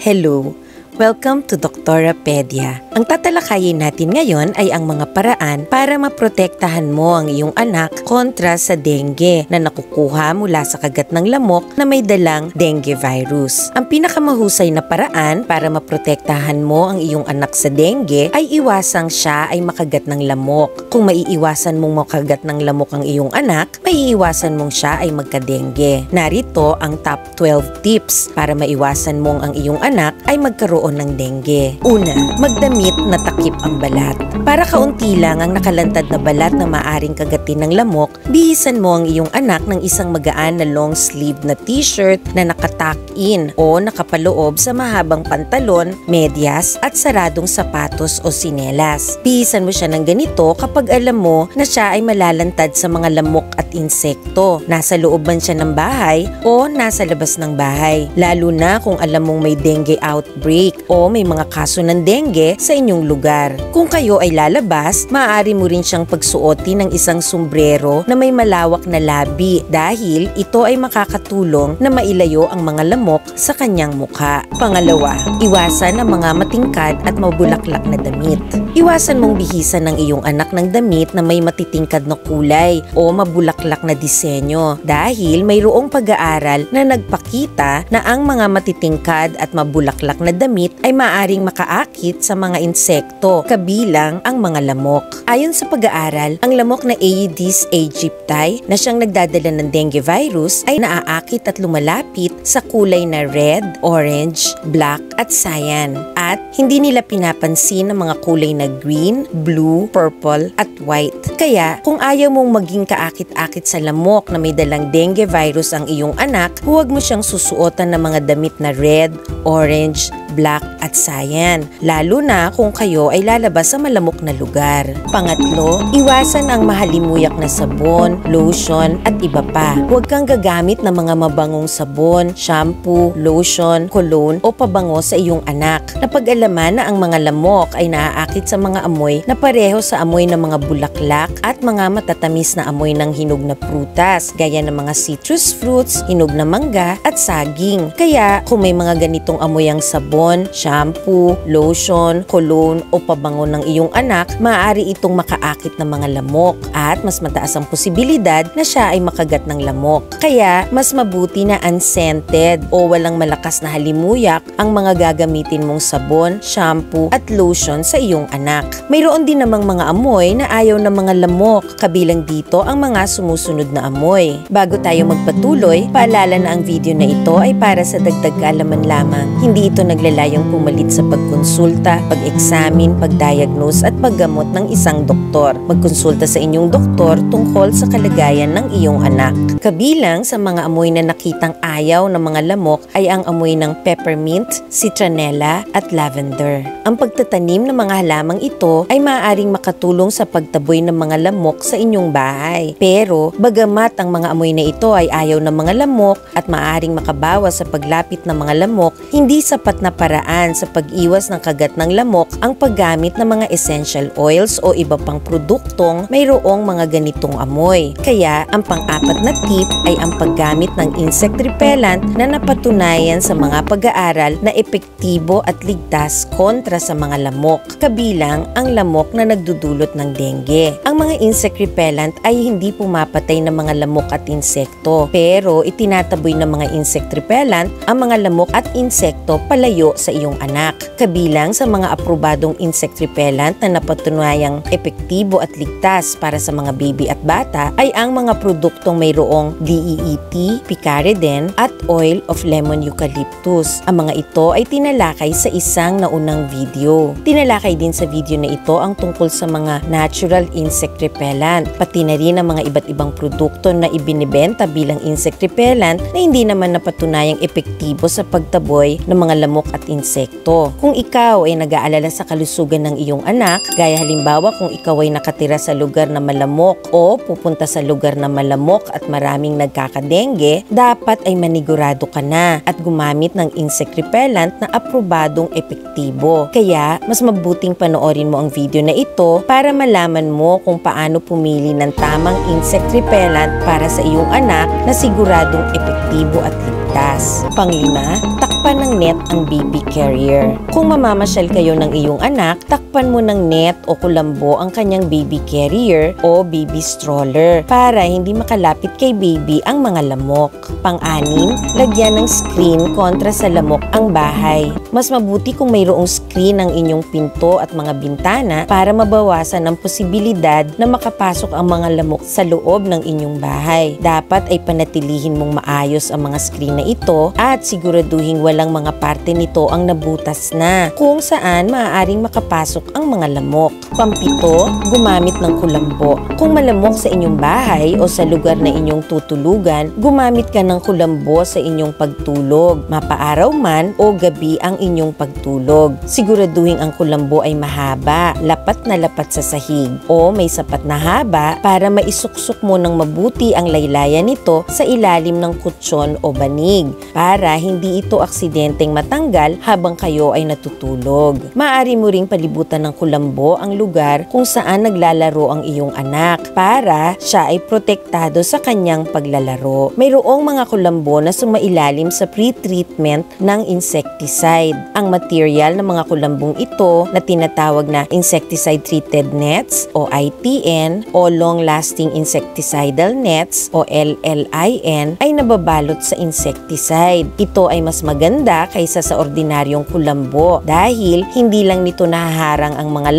Hello! Welcome to Doktorapedia. Ang tatalakayin natin ngayon ay ang mga paraan para maprotektahan mo ang iyong anak kontra sa dengue na nakukuha mula sa kagat ng lamok na may dalang dengue virus. Ang pinakamahusay na paraan para maprotektahan mo ang iyong anak sa dengue ay iwasang siya ay makagat ng lamok. Kung maiiwasan mong makagat ng lamok ang iyong anak, maiiwasan mong siya ay magka-dengue. Narito ang top 12 tips para maiwasan mong ang iyong anak ay magkaroon ng dengue. Una, magdamit na takip ang balat. Para kaunti lang ang nakalantad na balat na maaring kagatin ng lamok, bihisan mo ang iyong anak ng isang magaan na long sleeve na t-shirt na nakatuck-in o nakapaloob sa mahabang pantalon, medyas at saradong sapatos o sinelas. Bihisan mo siya ng ganito kapag alam mo na siya ay malalantad sa mga lamok at insekto. Nasa loob man siya ng bahay o nasa labas ng bahay. Lalo na kung alam mong may dengue outbreak o may mga kaso ng dengue sa inyong lugar. Kung kayo ay lalabas, maaari mo rin siyang pagsuotin ng isang sombrero na may malawak na labi dahil ito ay makakatulong na mailayo ang mga lamok sa kanyang mukha. Pangalawa, iwasan ang mga matingkad at mabulaklak na damit. Iwasan mong bihisan ng iyong anak ng damit na may matitingkad na kulay o mabulaklak na disenyo dahil mayroong pag-aaral na nagpakita na ang mga matitingkad at mabulaklak na damit ay maaaring makaakit sa mga insekto, kabilang ang mga lamok. Ayon sa pag-aaral, ang lamok na Aedes aegypti na siyang nagdadala ng dengue virus ay naaakit at lumalapit sa kulay na red, orange, black at cyan. At hindi nila pinapansin ang mga kulay na green, blue, purple at white. Kaya kung ayaw mong maging kaakit-akit sa lamok na may dalang dengue virus ang iyong anak, huwag mo siyang susuotan ng mga damit na red, orange, black at cyan, lalo na kung kayo ay lalabas sa malamok na lugar. Pangatlo, iwasan ang mahalimuyak na sabon, lotion at iba pa. Huwag kang gagamit ng mga mabangong sabon, shampoo, lotion, cologne o pabango sa iyong anak. Napag-alaman na ang mga lamok ay naaakit sa mga amoy na pareho sa amoy ng mga bulaklak at mga matatamis na amoy ng hinog na prutas, gaya ng mga citrus fruits, hinog na mangga at saging. Kaya kung may mga ganitong amoy ang sabon, shampoo, lotion, cologne o pabango ng iyong anak, maaari itong makaakit ng mga lamok at mas mataas ang posibilidad na siya ay makagat ng lamok. Kaya mas mabuti na unscented o walang malakas na halimuyak ang mga gagamitin mong sabon, shampoo at lotion sa iyong anak. Mayroon din namang mga amoy na ayaw ng mga lamok, kabilang dito ang mga sumusunod na amoy. Bago tayo magpatuloy, paalala na ang video na ito ay para sa dagdag kaalaman lamang. Hindi ito naglalayong pumalit sa pagkonsulta, pag-examine, pag-diagnose at paggamot ng isang doktor. Magkonsulta sa inyong doktor tungkol sa kalagayan ng iyong anak. Kabilang sa mga amoy na nakitang ayaw ng mga lamok ay ang amoy ng peppermint, citronella at lavender. Ang pagtatanim ng mga halamang ito ay maaaring makatulong sa pagtaboy ng mga lamok sa inyong bahay. Pero bagamat ang mga amoy na ito ay ayaw ng mga lamok at maaaring makabawas sa paglapit ng mga lamok, hindi sapat na paraan sa pag-iwas ng kagat ng lamok ang paggamit ng mga essential oils o iba pang produktong mayroong mga ganitong amoy. Kaya ang pang-apat na tip ay ang paggamit ng insect repellent na napatunayan sa mga pag-aaral na epektibo at ligtas kontra sa mga lamok, kabilang ang lamok na nagdudulot ng dengue. Ang mga insect repellent ay hindi pumapatay ng mga lamok at insekto, pero itinataboy ng mga insect repellent ang mga lamok at insekto palayo sa iyong anak. Kabilang sa mga aprobadong insect repellent na napatunayang epektibo at ligtas para sa mga baby at bata ay ang mga produktong mayroong DEET, picaridin at oil of lemon eucalyptus. Ang mga ito ay tinalakay sa isang naunang video. Tinalakay din sa video na ito ang tungkol sa mga natural insect repellent, pati na rin ang mga iba't ibang produkto na ibinibenta bilang insect repellent na hindi naman napatunayang epektibo sa pagtaboy ng mga lamok at insekto. Kung ikaw ay nag-aalala sa kalusugan ng iyong anak, gaya halimbawa kung ikaw ay nakatira sa lugar na malamok o pupunta sa lugar na malamok at maraming nagkakadengge, dapat ay manigurado ka na at gumamit ng insect repellent na aprobadong epektibo. Kaya mas mabuting panoorin mo ang video na ito para malaman mo kung paano pumili ng tamang insect repellent para sa iyong anak na siguradong epektibo at ligtas. ligtas. Panglima, takpan ng net ang baby carrier. Kung mamamasyal kayo ng iyong anak, takpan mo ng net o kulambo ang kanyang baby carrier o baby stroller para hindi makalapit kay baby ang mga lamok. Pang-anim, lagyan ng screen kontra sa lamok ang bahay. Mas mabuti kung mayroong screen ang inyong pinto at mga bintana para mabawasan ang posibilidad na makapasok ang mga lamok sa loob ng inyong bahay. Dapat ay panatilihin mong maayos ang mga screen na ito at siguraduhin walang mga parte nito ang nabutas na kung saan maaaring makapasok ang mga lamok. Pampito, gumamit ng kulambo. Kung malamok sa inyong bahay o sa lugar na inyong tutulugan, gumamit ka ng kulambo sa inyong pagtulog, mapaaraw man o gabi ang inyong pagtulog. Siguraduhin ang kulambo ay mahaba, lapat na lapat sa sahig o may sapat na haba para maisuksok mo ng mabuti ang laylayan nito sa ilalim ng kutsyon o banig para hindi ito aksidenteng matanggal habang kayo ay natutulog. Maaari mo ring palibutan ng kulambo ang lugar kung saan naglalaro ang iyong anak para siya ay protektado sa kanyang paglalaro. Mayroong mga kulambo na sumailalim sa pre-treatment ng insecticide. Ang material ng mga kulambong ito na tinatawag na insecticide treated nets o ITN o long-lasting insecticidal nets o LLIN ay nababalot sa insecticide. Ito ay mas maganda kaysa sa ordinaryong kulambo dahil hindi lang nito nahaharang ang mga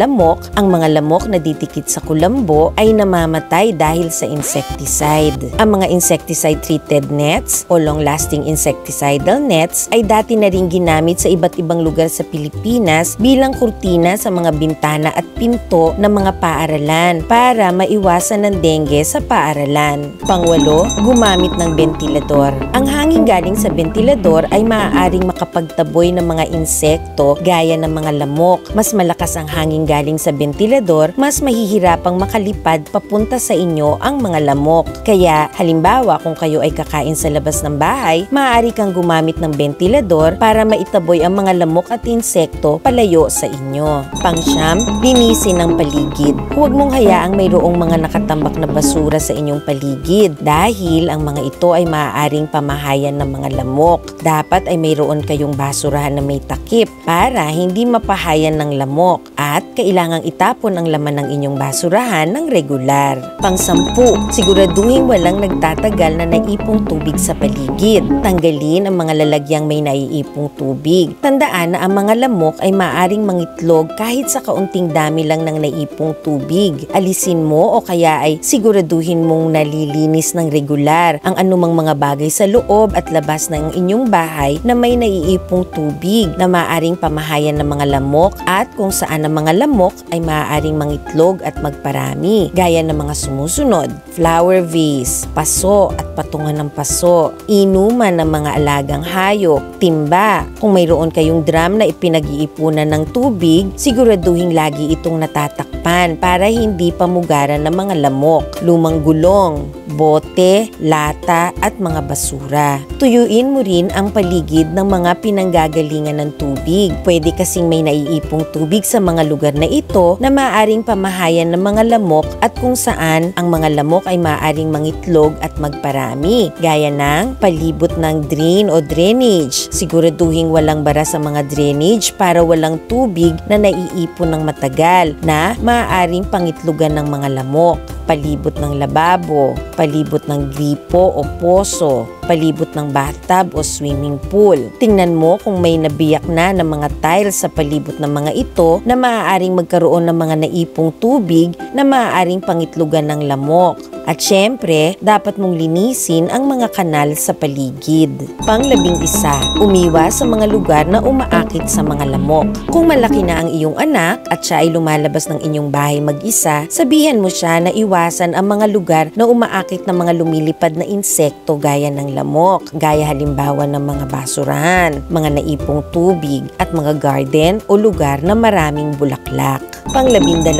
lamok na didikit sa kulambo ay namamatay dahil sa insecticide. Ang mga insecticide treated nets o long-lasting insecticidal nets ay dati na rin ginamit sa iba't ibang lugar sa Pilipinas bilang kurtina sa mga bintana at pinto ng mga paaralan para maiwasan ng dengue sa paaralan. Pangwalo, gumamit ng ventilador. Ang hangin galing sa ventilador ay maaaring makapagtaboy ng mga insekto gaya ng mga lamok. Mas malakas ang hangin galing sa ventilador, mas mahihirapang makalipad papunta sa inyo ang mga lamok. Kaya halimbawa kung kayo ay kakain sa labas ng bahay, maaari kang gumamit ng ventilador para maitaboy ang mga lamok at insekto palayo sa inyo. Pangsyam, linisin ang paligid. Huwag mong hayaang mayroong mga nakatambak na basura sa inyong paligid dahil ang mga ito ay maaaring pamahayan ng mga lamok. Dapat ay mayroon kayong basurahan na may takip para hindi mapahayan ng lamok at kailangang itapon ang laman ng inyong basurahan ng regular. Pang-sampu, siguraduhin walang nagtatagal na naipong tubig sa paligid. Tanggalin ang mga lalagyang may naiipong tubig. Tandaan na ang mga lamok ay maaaring mangitlog kahit sa kaunting dami lang ng naipong tubig. Alisin mo o kaya ay siguraduhin mong nalilinis ng regular ang anumang mga bagay sa loob at labas ng inyong bahay na may naiipong tubig na maaaring pamahayan ng mga lamok at kung saan ang mga lamok ay maaaring mangitlog at magparami gaya ng mga sumusunod: flower vase, paso at patungan ng paso, inuman ng mga alagang hayop, timba. Kung mayroon kayong drum na ipinag-iipunan ng tubig, siguraduhin lagi itong natatakpan para hindi pamugaran ng mga lamok, lumang gulong, bote, lata at mga basura. Tuyuin mo rin ang paligid ng mga pinanggagalingan ng tubig. Pwede kasing may naiipong tubig sa mga lugar na ito na maaaring pamahayan ng mga lamok at kung saan ang mga lamok ay maaaring mangitlog at magparami, gaya ng palibot ng drain o drainage. Siguraduhin walang bara sa mga drainage para walang tubig na naiipon ng matagal na maaaring pangitlugan ng mga lamok. Palibot ng lababo, palibot ng gripo o poso, palibot ng bathtub o swimming pool. Tingnan mo kung may nabiyak na ng mga tiles sa palibot ng mga ito na maaaring magkaroon ng mga naipong tubig na maaaring pangitlugan ng lamok. At syempre, dapat mong linisin ang mga kanal sa paligid. Pang-11, umiwas sa mga lugar na umaakit sa mga lamok. Kung malaki na ang iyong anak at siya ay lumalabas ng inyong bahay mag-isa, sabihan mo siya na iwasan ang mga lugar na umaakit ng mga lumilipad na insekto gaya ng lamok, gaya halimbawa ng mga basurahan, mga naipong tubig at mga garden o lugar na maraming bulaklak. Pang-12,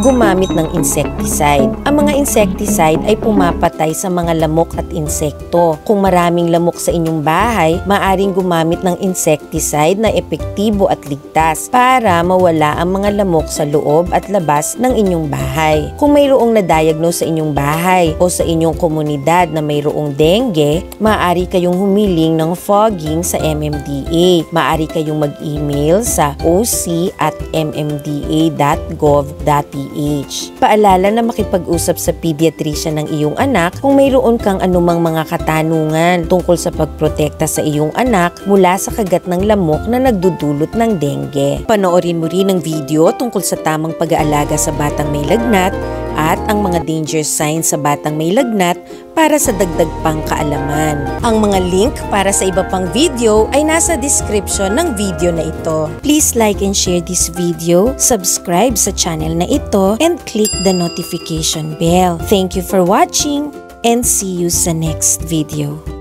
gumamit ng insecticide. Ang mga insecticide ay pumapatay sa mga lamok at insekto. Kung maraming lamok sa inyong bahay, maaring gumamit ng insecticide na epektibo at ligtas para mawala ang mga lamok sa loob at labas ng inyong bahay. Kung mayroong na-diagnose sa inyong bahay o sa inyong komunidad na mayroong dengue, maaari kayong humiling ng fogging sa MMDA. Maaari kayong mag-email sa oc@mmda.gov.ph. Paalala na makipag-usap sa pediatrician ng iyong anak kung mayroon kang anumang mga katanungan tungkol sa pagprotekta sa iyong anak mula sa kagat ng lamok na nagdudulot ng dengue. Panoorin mo rin ang video tungkol sa tamang pag-aalaga sa batang may lagnat at ang mga danger signs sa batang may lagnat para sa dagdag pang kaalaman. Ang mga link para sa iba pang video ay nasa description ng video na ito. Please like and share this video, subscribe sa channel na ito, and click the notification bell. Thank you for watching and see you sa next video.